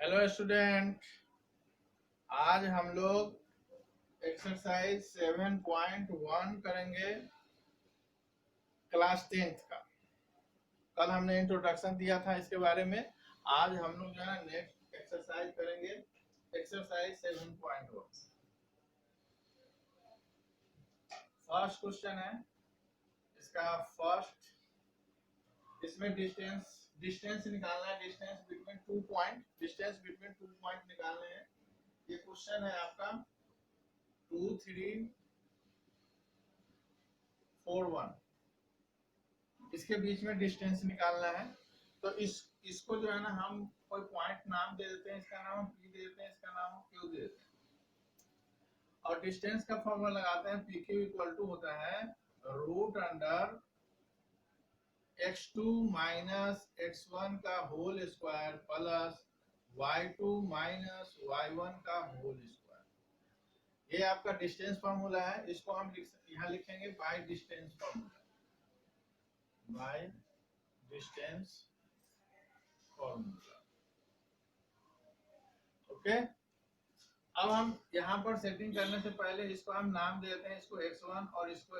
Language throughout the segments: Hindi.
हेलो स्टूडेंट, आज हम लोग एक्सरसाइज 7.1 करेंगे क्लास 10th का। कल हमने इंट्रोडक्शन दिया था इसके बारे में। आज हम लोग जो है नेक्स्ट एक्सरसाइज करेंगे, एक्सरसाइज 7.1। फर्स्ट क्वेश्चन है इसका। फर्स्ट इसमें डिस्टेंस डिस्टेंस निकालना है, distance between 2 point, distance between 2 point निकालने हैं। ये क्वेश्चन है आपका 2, 3, 4, 1। इसके बीच में डिस्टेंस निकालना है। तो इसको जो है ना हम कोई पॉइंट नाम दे देते हैं, इसका नाम हम पी दे देते हैं, इसका नाम हम क्यू दे देते हैं। और डिस्टेंस का फॉर्मूला लगाते हैं। पी क्यू इक्वल टू होता है root under x2 minus x1 का whole square plus y2 minus y1 का होल स्क्वायर। ये आपका डिस्टेंस फॉर्मूला है। इसको हम यहाँ लिखेंगे by distance formula, by distance formula. Okay, अब हम यहाँ पर सेटिंग करने से पहले इसको हम नाम देते हैं, इसको x1 और इसको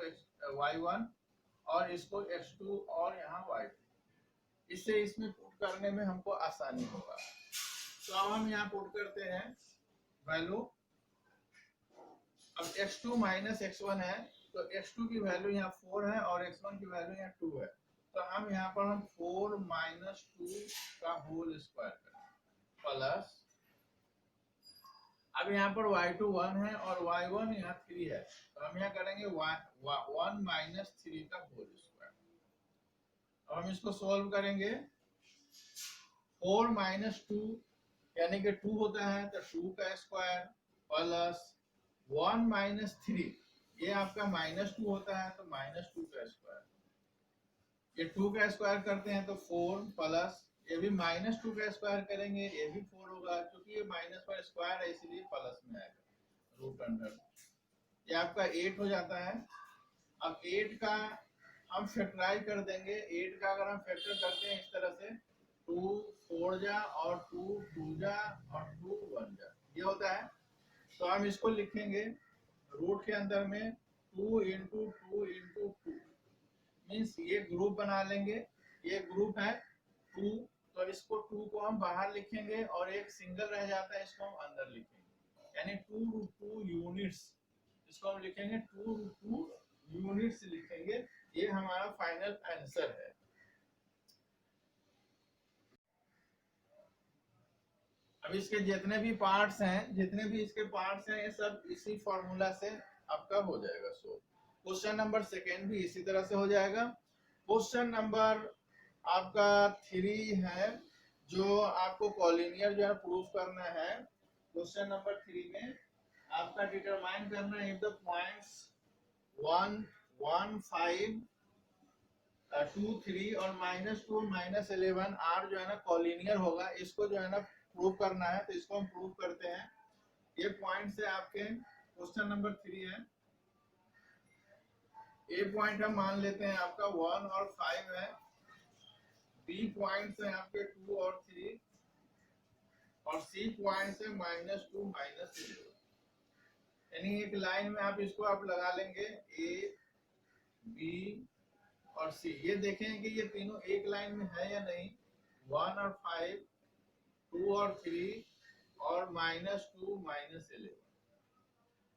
y1 और इसको x2 और यहाँ y2। इससे इसमें पुट करने में हमको आसानी होगा। तो अब हम यहाँ पुट करते हैं वैल्यू। अब x2 माइनस x1 है, तो x2 की वैल्यू यहाँ 4 है और x1 की वैल्यू यहाँ 2 है। तो हम यहाँ पर हम 4 माइनस 2 का होल स्क्वायर करेंगे प्लस, अब यहाँ पर y2 1 है और y1 यहाँ 3 है, तो हम यहाँ करेंगे 1 माइनस 3 का होल स्क्वायर। अब हम इसको सोल्व करेंगे। 4 माइनस 2 यानी कि 2 होता है, तो 2 का स्क्वायर प्लस 1 माइनस 3, ये आपका माइनस 2 होता है, तो माइनस 2 का स्क्वायर। ये 2 का स्क्वायर करते हैं तो 4 प्लस, ये भी माइनस 2 का स्क्वायर करेंगे, ये भी 4 होगा, क्योंकि ये माइनस पर स्क्वायर है इसलिए प्लस में आएगा रूट अंडर। ये आपका 8 हो जाता है। अब 8 का हम फैक्टराइज कर देंगे। 8 का अगर हम फैक्टर करते हैं इस तरह से, 2 4 जा और 2 2 जा और 2 1 जा, ये होता है। तो हम इसको लिखेंगे रूट के अंदर में 2 इंटू 2 इंटू 2, मीन्स ये ग्रुप बना लेंगे। ये ग्रुप है 2, तो इसको 2 को हम बाहर लिखेंगे और एक सिंगल रह जाता है, इसको हम अंदर लिखेंगे, यानी 2 यूनिट्स। इसको हम लिखेंगे 2 यूनिट्स लिखेंगे। ये हमारा फाइनल आंसर है। अब इसके जितने भी पार्ट्स हैं, जितने भी इसके पार्ट्स हैं, ये सब इसी फॉर्मूला से आपका हो जाएगा। सो क्वेश्चन नंबर सेकेंड भी इसी तरह से हो जाएगा। क्वेश्चन नंबर आपका 3 है, जो आपको कॉलिनियर जो है प्रूफ करना है। क्वेश्चन नंबर 3 में आपका डिटरमाइन करना है इफ द पॉइंट्स 1 1 5 2 3 और -2 -11 आर जो है ना कॉलिनियर होगा। इसको जो है ना प्रूव करना है, तो इसको हम प्रूव करते हैं। ये पॉइंट से आपके क्वेश्चन नंबर 3 है। ए पॉइंट हम मान लेते हैं आपका 1 और 5 है। बी पॉइंट है आपके 2 और 3 और सी पॉइंट है -2 -11। यानी एक लाइन में आप इसको आप लगा लेंगे ए बी और सी। ये देखें कि ये तीनों एक लाइन में है या नहीं। 1 और 5, 2 और 3 और -2 -11।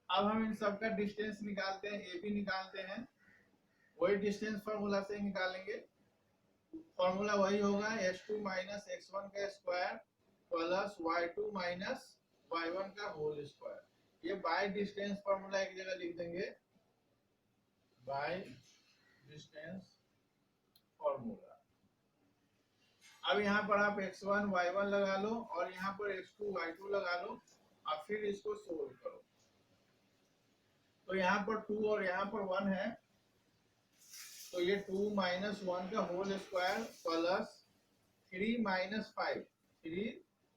अब हम इन सब का डिस्टेंस निकालते हैं, ए बी निकालते हैं। वही डिस्टेंस फॉर्मूला से निकालेंगे। फॉर्मूला वही होगा x2 माइनस x1 का square plus y2 minus y1 का होल स्क्वायर। ये बाय डिस्टेंस फॉर्मूला एक जगह लिख देंगे, बाय डिस्टेंस फॉर्मूला। अब यहाँ पर आप x1 y1 लगा लो और यहाँ पर x2 y2 लगा लो और फिर इसको सोल्व करो। तो यहाँ पर 2 और यहाँ पर 1 है, तो ये 2 माइनस 1 का whole square plus 3 minus 5, 3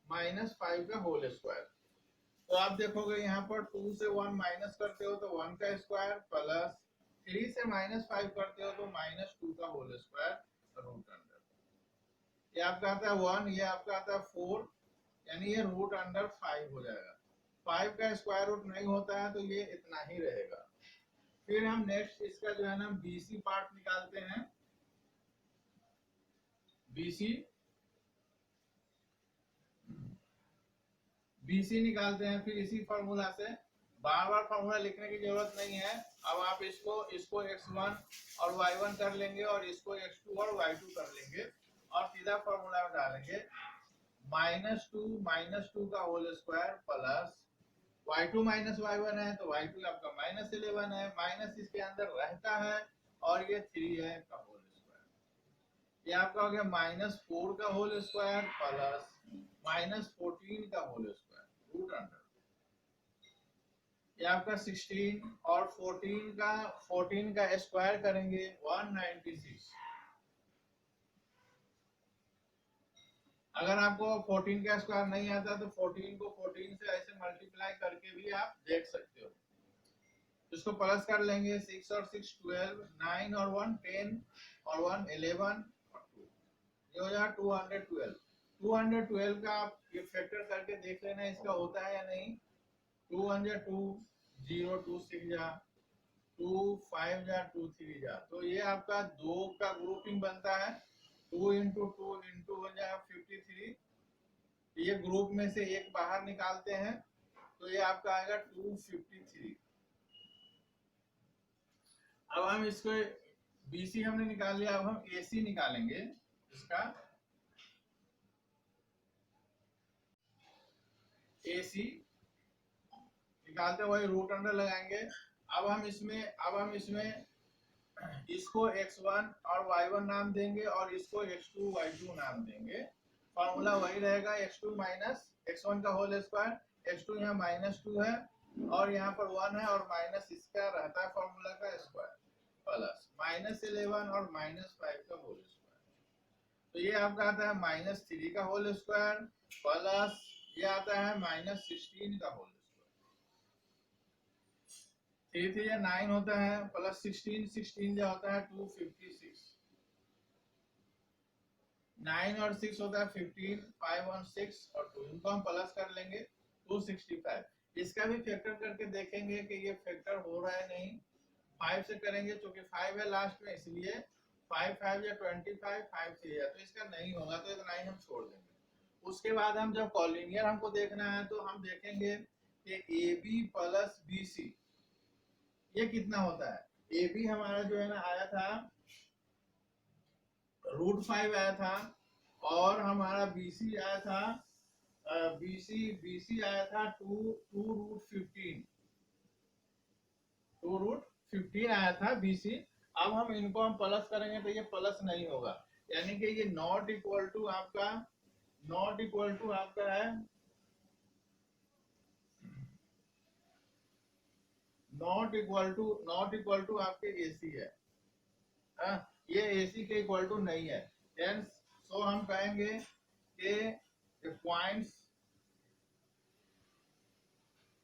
minus 5 का होल स्क्वायर। तो आप देखोगे यहाँ पर 2 से 1 माइनस करते हो तो 1 का स्क्वायर प्लस 3 से -5 करते हो तो -2 का होल स्क्वायर रूट अंडर। ये आपका आता है 1, ये आपका आता है 4, यानी ये रूट अंडर 5 हो जाएगा। 5 का स्क्वायर रूट नहीं होता है तो ये इतना ही रहेगा। फिर हम नेक्स्ट इसका जो है ना बीसी पार्ट निकालते हैं। बीसी निकालते हैं। फिर इसी फॉर्मूला से बार बार फॉर्मूला लिखने की जरूरत नहीं है। अब आप इसको x1 और y1 कर लेंगे और इसको x2 और y2 कर लेंगे और सीधा फॉर्मूला में डालेंगे -2 का whole square plus y2 minus y1 है तो y2 आपका -11 है, माइनस इसके अंदर रहता है और ये 3 है का होल स्क्वायर। ये आपका हो गया -4 का होल स्क्वायर प्लस -14 का होल स्क्वायर रूट अंडर। ये आपका 16 और 14 का स्क्वायर करेंगे 196। अगर आपको 14 का स्क्वायर नहीं आता तो 14 को 14 से ऐसे मल्टीप्लाई करके भी आप देख सकते हो। इसको प्लस कर लेंगे 6 और 6 12, 9 और 1 10 और 1 11 और 2, ये हो जाएगा 212। 212 का आप ये फैक्टर करके देख लेना इसका होता है या नहीं। 2 1 जा 2, 0 2 6 जा 2 5 जा 2 3 जा, तो ये आपका 2 का ग्रुपिंग बनता है। 2 इंटू 2 इंटू हो जाएगा 53। ये ग्रुप में से एक बाहर निकालते हैं तो ये आपका आएगा 253। अब हम इसको बीसी हमने निकाल लिया, अब हम एसी निकालेंगे। इसका एसी निकालते वही रूट अंडर लगाएंगे। अब हम इसमें इसको x1 और y1 नाम देंगे और इसको x2 y2 नाम देंगे। फॉर्मूला वही रहेगा x2 माइनस x1 का होल स्क्वायर, x2 यहाँ -2 है और यहाँ पर 1 है और माइनस इसका रहता है फॉर्मूला का स्क्वायर प्लस -11 और -5 का होल स्क्वायर। तो ये आपका आता है -3 का होल स्क्वायर प्लस ये आता है -16 का होल स्क्वायर। 3 3 9 होता है प्लस 16 जो होता है 256। 9 और 6 होता है 15, 5 और 6 और 2, इनको हम प्लस कर लेंगे 265। इसका भी फैक्टर करके देखेंगे कि ये फैक्टर हो रहा है नहीं। 5 से करेंगे क्योंकि 5 है लास्ट में, इसलिए 5 5 या 25, 5 से या तो इसका नहीं होगा तो इतना ही हम छोड़ देंगे। उसके बाद हम जब कॉलिनियर हमको देखना है तो हम देखेंगे कि AB प्लस BC ये कितना होता है। AB हमारा जो है ना आया था √5 आया था और हमारा BC आया था BC आया था 2√15 आया था BC। अब हम इनको हम प्लस करेंगे तो ये प्लस नहीं होगा, यानी कि ये नॉट इक्वल टू आपका है नॉट इक्वल टू आपके AC है। ये AC के इक्वल टू नहीं है। हेंस सो हम कहेंगे कि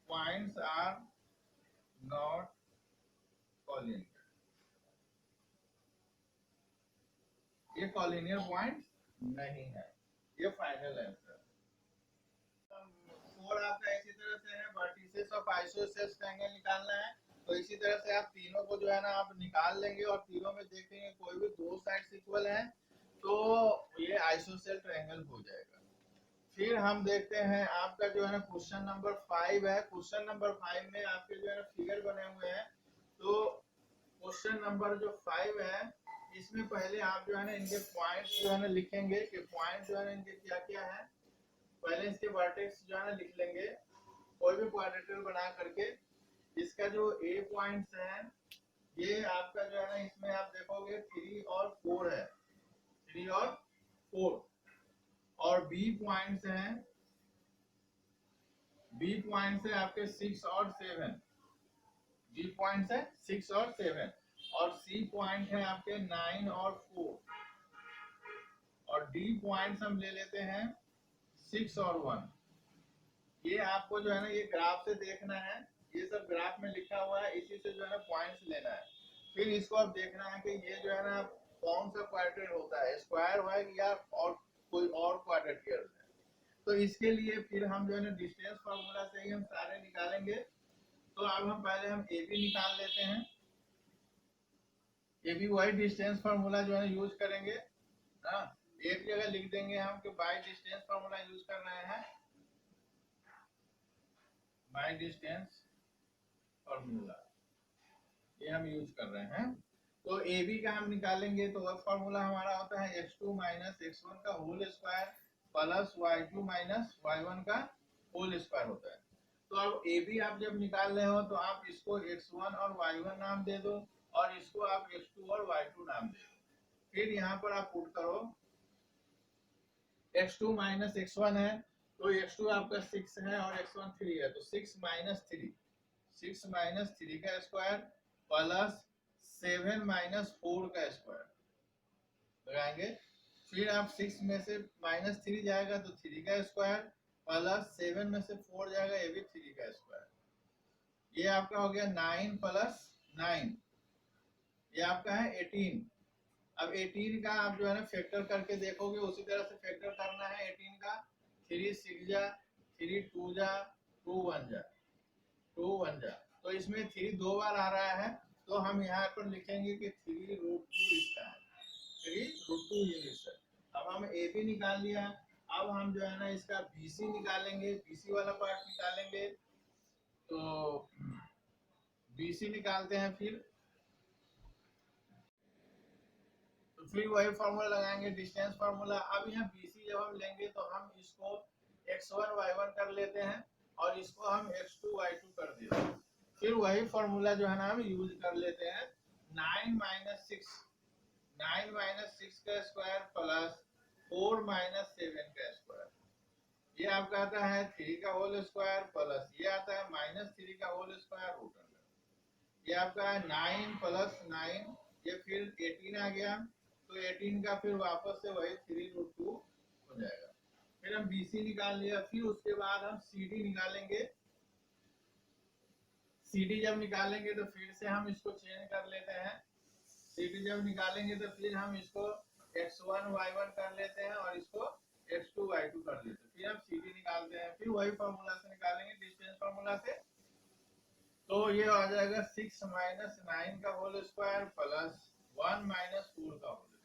पॉइंट्स आर नॉट कॉलिनियर। ये कॉलिनियर पॉइंट नहीं है। ये फाइनल आंसर। 4 आपका इसी तरह से है, वर्टिसेस ऑफ आइसोसेलेस ट्रायंगल निकालना है। तो इसी तरह से आप तीनों को जो है ना आप निकाल लेंगे और तीनों में देखेंगे कोई भी दो साइड्स इक्वल है तो ये आइसोसेल ट्रायंगल हो जाएगा। फिर हम देखते हैं आपका जो है ना क्वेश्चन नंबर 5 है। क्वेश्चन नंबर 5 में आपके जो है ना फिगर बने हुए हैं। तो क्वेश्चन नंबर जो 5 है इसमें पहले आप जो है ना इनके पॉइंट्स जो है ना लिखेंगे कि पॉइंट जो है ना इनके क्या क्या है। पहले इसके वर्टेक्स जो है ना लिख लेंगे कोई भी क्वाड्रेटिकल बना करके। इसका जो A पॉइंट्स है ये आपका जो है ना इसमें आप देखोगे 3 और 4 है, 3 और 4। और B पॉइंट्स हैं, B पॉइंट्स है आपके 6 और 7। B पॉइंट्स है 6 और 7 और C पॉइंट है आपके 9 और 4 और D पॉइंट्स हम ले लेते हैं 6 और 1। ये आपको जो है ना ये ग्राफ से देखना है, ये सब ग्राफ में लिखा हुआ है, इसी से जो है ना पॉइंट्स लेना है। फिर इसको अब देखना है कि ये जो है ना कौन सा क्वाड्रेटिक होता है, स्क्वायर है या और कोई और क्वाड्रेटिक है। तो इसके लिए फिर हम जो है ना डिस्टेंस फार्मूला से ही हम सारे निकालेंगे। तो अब हम पहले हम ए बी निकाल लेते हैं। A B Y distance formula जो है ना यूज करेंगे। हाँ, एक जगह लिख देंगे हम कि बाय डिस्टेंस फार्मूला यूज कर रहे हैं, बाय डिस्टेंस फार्मूला ये हम यूज कर रहे हैं। तो ए बी का हम निकालेंगे तो वह फार्मूला हमारा होता है x2 माइनस x1 का whole square plus y2 minus y1 का होल स्क्वायर होता है। तो अब ए बी आप जब निकाल रहे हो तो आप इसको x1 और y1 नाम दे दो और इसको आप x2 और y2 नाम दे दो। फिर यहाँ पर आप पुट करो x2 माइनस x1 है तो x2 आपका 6 है और x1 3 है, तो 6 माइनस 3, 6 माइनस 3 का स्क्वायर प्लस 7 माइनस 4 का स्क्वायर लगाएंगे। फिर आप 6 में से माइनस 3 जाएगा तो 3 का स्क्वायर प्लस 7 में से 4 जाएगा, ये भी 3 का स्क्वायर। ये आपका हो गया 9 प्लस 9, ये आपका है 18। अब 18 का आप जो है ना फैक्टर करके देखोगे, उसी तरह से फैक्टर करना है 18 का। 3 6 जा, 3 2 जा, 2 1 जा, 2 1 जा, तो इसमें 3 दो बार आ रहा है तो हम यहाँ पर लिखेंगे कि 3√2 इसका है, 3√2 यूनिट्स है। अब हम ए बी निकाल लिया। अब हम जो है ना इसका बी सी निकालेंगे, बी सी वाला पार्ट निकालेंगे। तो बी सी निकालते हैं फिर वही फॉर्मूला लगाएंगे डिस्टेंस फार्मूला। अब यहाँ बी सी जब हम लेंगे तो हम इसको x1 y1 कर लेते हैं और इसको हम x2 y2 कर देते हैं। फिर वही फॉर्मूला जो है ना हम यूज कर लेते हैं 9 माइनस 6, 9 माइनस 6 का स्क्वायर प्लस 4 माइनस 7 का स्क्वायर। ये आपका आता है 3 का होल स्क्वायर प्लस ये आता है माइनस 3 का होल स्क्वायर रूट अंडर। ये आपका है 9 प्लस 9, ये फिर 18 आ गया तो 18 का फिर वापस से वही 3√2 हो जाएगा। फिर हम BC निकाल लिया। फिर उसके बाद हम CD निकालेंगे। CD जब निकालेंगे तो फिर से हम इसको चेंज कर लेते हैं। CD जब निकालेंगे तो फिर हम इसको x1 y1 कर लेते हैं और इसको x2 y2 कर लेते हैं। फिर हम CD निकालते हैं, फिर वही फॉर्मूला से निकालेंगे डिस्टेंस फार्मूला से। तो ये आ जाएगा 6 माइनस 9 का होल स्क्वायर प्लस 1 माइनस 4 का होल स्क्वायर।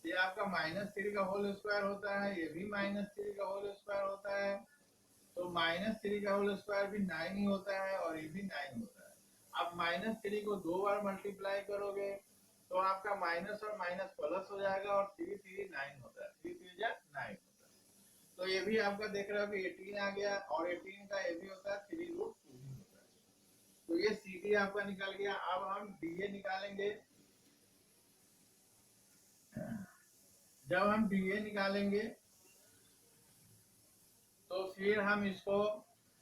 ये आपका माइनस 3 का होल स्क्वायर होता है, ये भी माइनस 3 का होल स्क्वायर होता है। तो माइनस 3 का होल स्क्वायर भी 9 ही होता है और ये भी 9 होता है। अब माइनस 3 को 2 बार मल्टीप्लाई करोगे तो आपका माइनस और माइनस प्लस हो जाएगा और 3 3 9 होता है, 3 3 जा 9 होता है। तो ये भी आपका देख रहे हो कि 18 आ गया और 18 का ये भी होता है 3√2 होता है। तो ये CD आपका निकल गया। अब हम DA निकालेंगे। जब हम DA निकालेंगे तो फिर हम इसको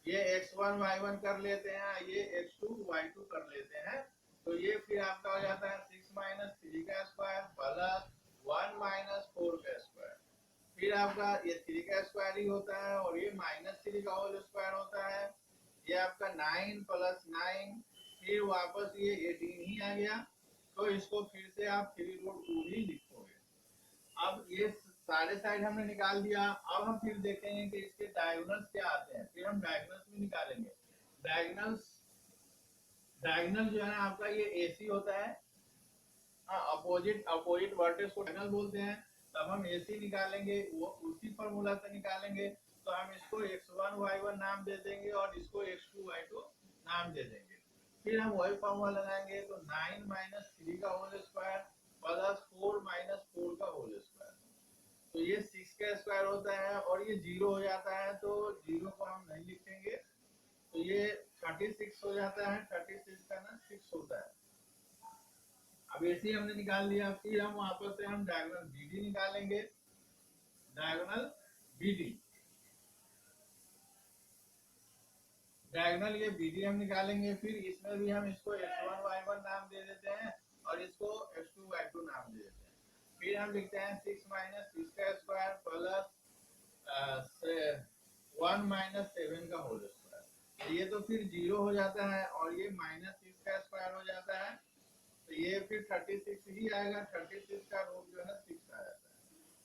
ये x1 y1 कर लेते हैं, ये x2 y2 कर लेते हैं। तो ये फिर आपका हो जाता है 6 माइनस 3 का स्क्वायर प्लस 1 माइनस 4 का स्क्वायर। फिर आपका ये 3 का स्क्वायर ही होता है और ये माइनस 3 का होल स्क्वायर होता है। ये आपका 9 प्लस 9, फिर वापस ये 18 ही आ गया। तो इसको फिर से आप 3√2 ही लिखोगे। अब ये सारे साइड हमने निकाल दिया। अब हम फिर देखेंगे कि इसके डायगोनल्स क्या आते हैं, फिर हम डायगोनल्स भी निकालेंगे। डायगोनल जो है ना आपका ये AC होता है। हाँ, अपोजिट वर्टेक्स को डायगोनल बोलते हैं। तब हम AC निकालेंगे, वो उसी फॉर्मूला से निकालेंगे। तो हम इसको x1 y1 नाम दे देंगे और इसको x2 y2 नाम दे देंगे। फिर हम वही फॉर्मूला लगाएंगे तो 9 माइनस 3 का होल स्क्वायर प्लस 4 माइनस 4 का होल स्क्वायर। तो ये 6 का स्क्वायर होता है और ये 0 हो जाता है, तो 0 को हम नहीं लिखेंगे। तो ये 36 हो जाता है, 36 का ना 6 होता है। अब ऐसे हमने निकाल लिया। फिर हम वापस से हम डायगोनल BD निकालेंगे। डायगोनल BD, डायगोनल ये BD हम निकालेंगे। फिर इसमें भी हम इसको x1 y1 नाम दे देते हैं और इसको x2 y2 नाम दे देते हैं। फिर हम लिखते हैं 6 माइनस 6 का स्क्वायर प्लस 1 माइनस 7 का होल स्क्वायर। ये तो फिर 0 हो जाता है और ये माइनस 6 का स्क्वायर हो जाता है। तो ये फिर 36 ही आएगा, 36 का रूट जो है ना 6 आ जाता है।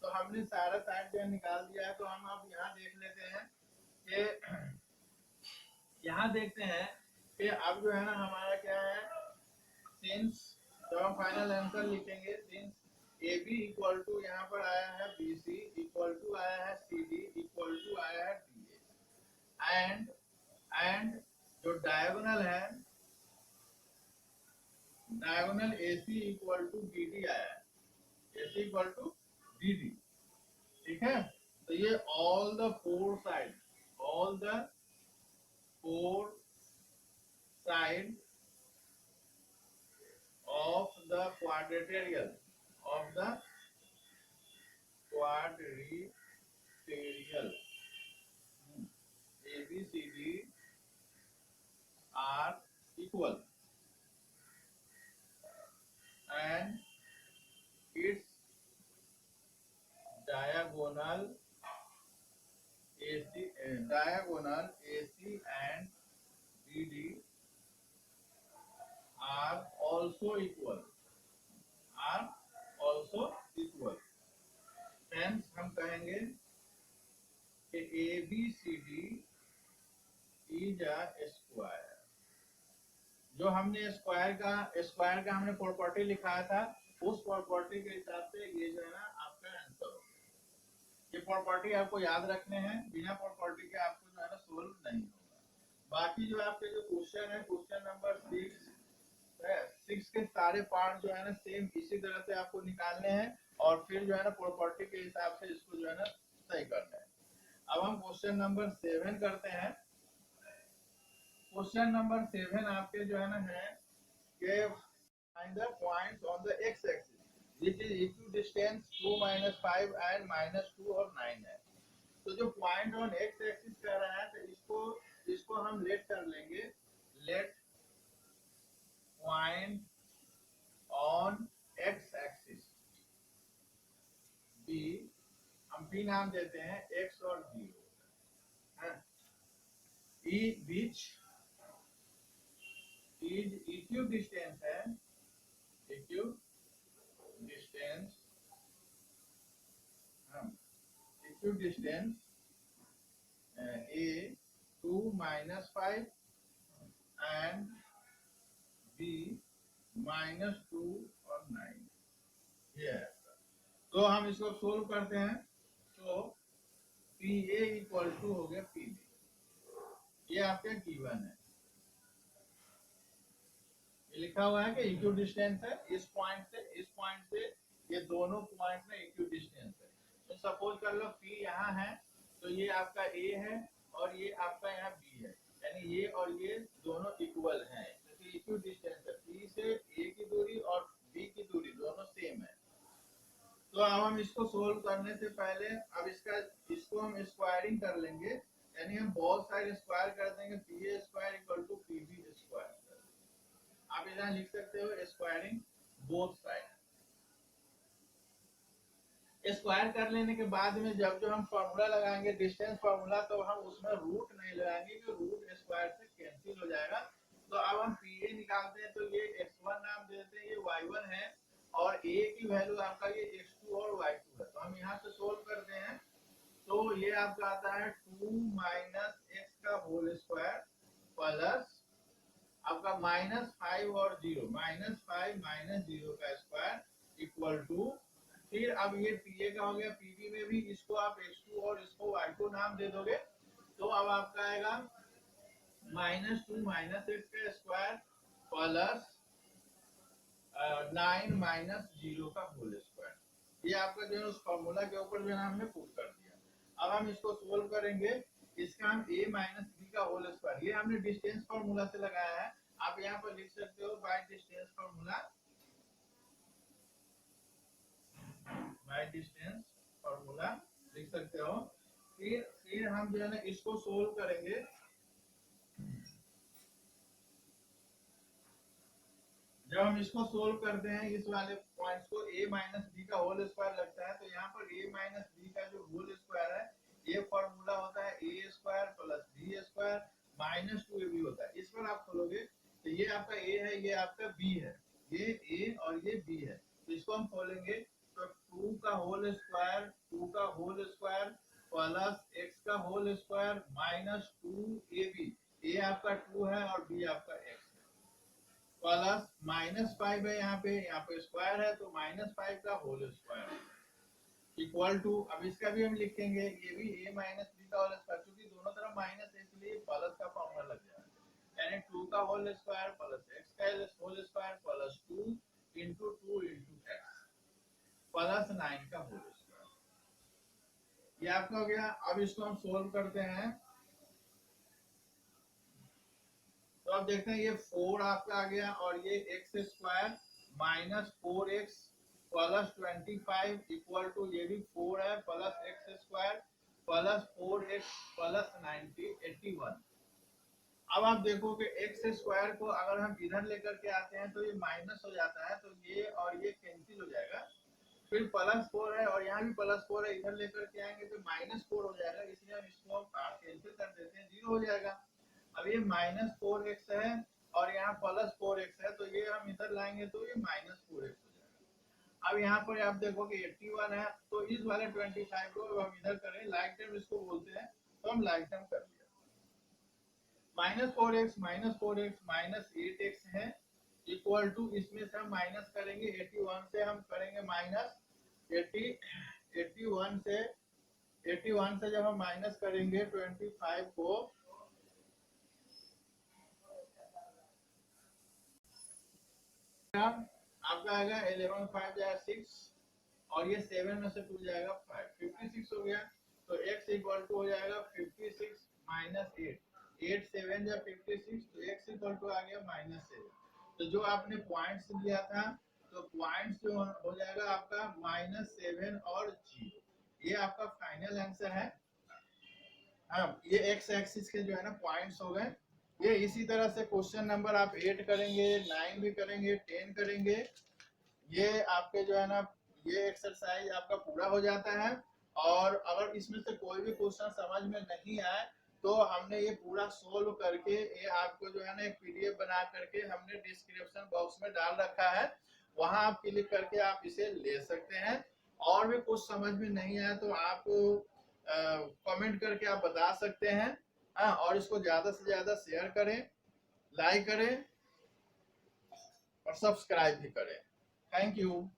तो हमने सारा साइड जो है निकाल दिया है। तो हम अब यहाँ देख लेते हैं कि यहाँ देखते हैं कि अब जो है ना हमारा क्या है, सिंस जब हम फाइनल आंसर लिखेंगे, since A B equal to यहाँ पर आया है बी सी इक्वल टू आया है सी डी इक्वल टू आया है डी ए, एंड जो डायगोनल है, diagonal A C equal to B D आया है, A C equal to B D. ठीक है, तो ये all the four side, all the four side of the quadrilateral, of the quadrilateral A B C D are equal and its diagonal AC and BD are also equal, are also equal। Hence हम कहेंगे कि ABCD is a square। जो हमने स्क्वायर का हमने प्रॉपर्टी लिखाया था, उस प्रॉपर्टी के हिसाब से ये जो है ना आपका आंसर होगा। ये प्रॉपर्टी आपको याद रखने हैं, बिना प्रॉपर्टी के आपको जो है ना सोल्व नहीं होगा। बाकी जो आपके जो क्वेश्चन है, क्वेश्चन नंबर 6 के सारे पार्ट जो है ना सेम इसी तरह से आपको निकालने हैं और फिर जो है ना प्रॉपर्टी के हिसाब से इसको जो है ना सही करना है। अब हम क्वेश्चन नंबर 7 करते हैं। क्वेश्चन नंबर 7 आपके जो है ना है कि find the points on the x axis which is equidistance 2 -5 and -2 और 9 है। तो जो पॉइंट ऑन एक्स एक्सिस कह रहा है, तो इसको हम लेट कर लेंगे, let point on X axis B, हम बी नाम देते हैं, एक्स और 0 है, ई बीच इज इक्विडिस्टेंस है, इक्विडिस्टेंस A 2 -5 and B -2 और 9 ये है। तो हम इसको सोल्व करते हैं। तो PA इक्वल टू हो गया PB, ये आपका गिवन है, ये लिखा हुआ है कि इक्विडिस्टेंस है, इस पॉइंट से ये दोनों पॉइंट में इक्विडिस्टेंस है। तो सपोज कर लो P यहाँ है, तो ये आपका A है और ये आपका यहाँ B है, यानी ये और ये दोनों इक्वल हैं, क्योंकि इक्विडिस्टेंस है। P से A की दूरी और B की दूरी दोनों सेम है। तो अब हम इसको सोल्व करने से पहले अब इसको हम स्क्वायरिंग कर लेंगे, यानी हम बहुत सारे स्क्वायर कर देंगे, PA square equal to PB square. आप यहाँ लिख सकते हो स्क्वायरिंग बोथ साइड। स्क्वायर कर लेने के बाद में जब जो हम फॉर्मूला लगाएंगे डिस्टेंस फॉर्मूला, तो हम उसमें रूट नहीं लगाएंगे, क्योंकि रूट स्क्वायर से कैंसिल हो जाएगा। तो अब हम PA निकालते हैं, तो ये x1 नाम देते हैं, ये y1 है, और A की वैल्यू आपका ये x2 और y2 है। तो हम यहाँ से सोल्व करते हैं, तो ये आपका आता है 2 - x का होल स्क्वायर प्लस आपका -5 और 0, -5 - 0 का स्क्वायर इक्वल टू, फिर अब ये PA का हो गया, PB में भी इसको आप x2 और इसको y2 नाम दे दोगे, तो अब आपका आएगा -2 - x का स्क्वायर प्लस 9 - 0 का होल स्क्वायर। ये आपका जो है उस फॉर्मूला के ऊपर जो है हमने पुट कर दिया। अब हम इसको सोल्व करेंगे, इसका हम A - B का होल स्क्वायर, ये हमने डिस्टेंस फॉर्मूला से लगाया है। आप यहाँ पर लिख सकते हो by distance formula, by distance formula लिख सकते हो। फिर हम जो है ना इसको सोल्व करेंगे। जब हम इसको सोल्व करते हैं, इस वाले पॉइंट्स को A - B का होल स्क्वायर लगता है, तो यहाँ पर A - B का जो होल स्क्वायर है, ये फॉर्मूला होता है A square plus B square -2AB होता है। इस पर आप खोलोगे तो ये आपका A है, ये आपका B है, ये A और ये B है। तो इसको हम खोलेंगे तो 2 2 का होल स्क्वायर प्लस x का whole square minus 2ab, a आपका 2 है और b आपका x है, प्लस -5 है यहाँ पे स्क्वायर है तो -5 का होल स्क्वायर इक्वल टू, अब इसका भी हम लिखेंगे, ये भी a माइनस b का होल स्क्वायर, क्योंकि दोनों तरफ माइनस है इसलिए प्लस का फॉर्मूला लग जाएगा, यानी 2 का होल स्क्वायर प्लस x का whole square plus 2 into 2 into x plus 9 का होल स्क्वायर। ये आपका हो गया। अब इसको हम सोल्व करते हैं, तो अब देखते हैं ये 4 आपका आ गया और ये x square minus 4x plus 25 equal to, ये भी 4 है plus x square plus 4x plus 90 81। अब आप देखो कि x स्क्वायर को अगर हम इधर लेकर के आते हैं तो ये माइनस हो जाता है, तो ये और ये कैंसिल हो जाएगा, फिर प्लस 4 है और यहाँ भी प्लस 4 है, इधर लेकर के आएंगे तो माइनस 4 हो जाएगा, इसलिए हम इसको कैंसिल कर देते हैं, 0 हो जाएगा। अब ये माइनस 4x है और यहाँ प्लस 4x है, तो ये हम इधर लाएंगे तो ये माइनस 4x हो जाएगा। अब यहाँ पर आप देखो कि 81 है, तो इस वाले 25 को हम इधर करें, लाइक टर्म इसको बोलते हैं, तो हम लाइक टर्म कर लिया, -4x माइनस 8x है इक्वल टू, इसमें से हम माइनस करेंगे 81 से, हम करेंगे माइनस 81 से जब हम माइनस करेंगे 25 को, आपका आएगा 11 5 जाएगा 6 और ये 7 में से 2 जाएगा 5, 56 हो गया। तो x इक्वल टू हो जाएगा 56 माइनस 8 7 या 56, तो x इक्वल टू आ गया -7। तो जो आपने पॉइंट्स लिया था, तो पॉइंट्स जो हो जाएगा आपका -7 और 0, ये आपका फाइनल आंसर है। हाँ, ये x एक्सिस के जो है ना पॉइंट्स हो गए। ये इसी तरह से क्वेश्चन नंबर आप 8 करेंगे, 9 भी करेंगे, 10 करेंगे, ये आपके जो है ना ये एक्सरसाइज आपका पूरा हो जाता है। और अगर इसमें से कोई भी क्वेश्चन समझ में नहीं आए तो हमने ये पूरा सोल्व करके ये आपको जो है ना एक पीडीएफ बना करके हमने डिस्क्रिप्शन बॉक्स में डाल रखा है, वहां आप क्लिक करके आप इसे ले सकते हैं। और भी कुछ समझ में नहीं आया तो आप कमेंट करके आप बता सकते हैं। और इसको ज्यादा से ज्यादा शेयर करें, लाइक करें और सब्सक्राइब भी करें। Thank you.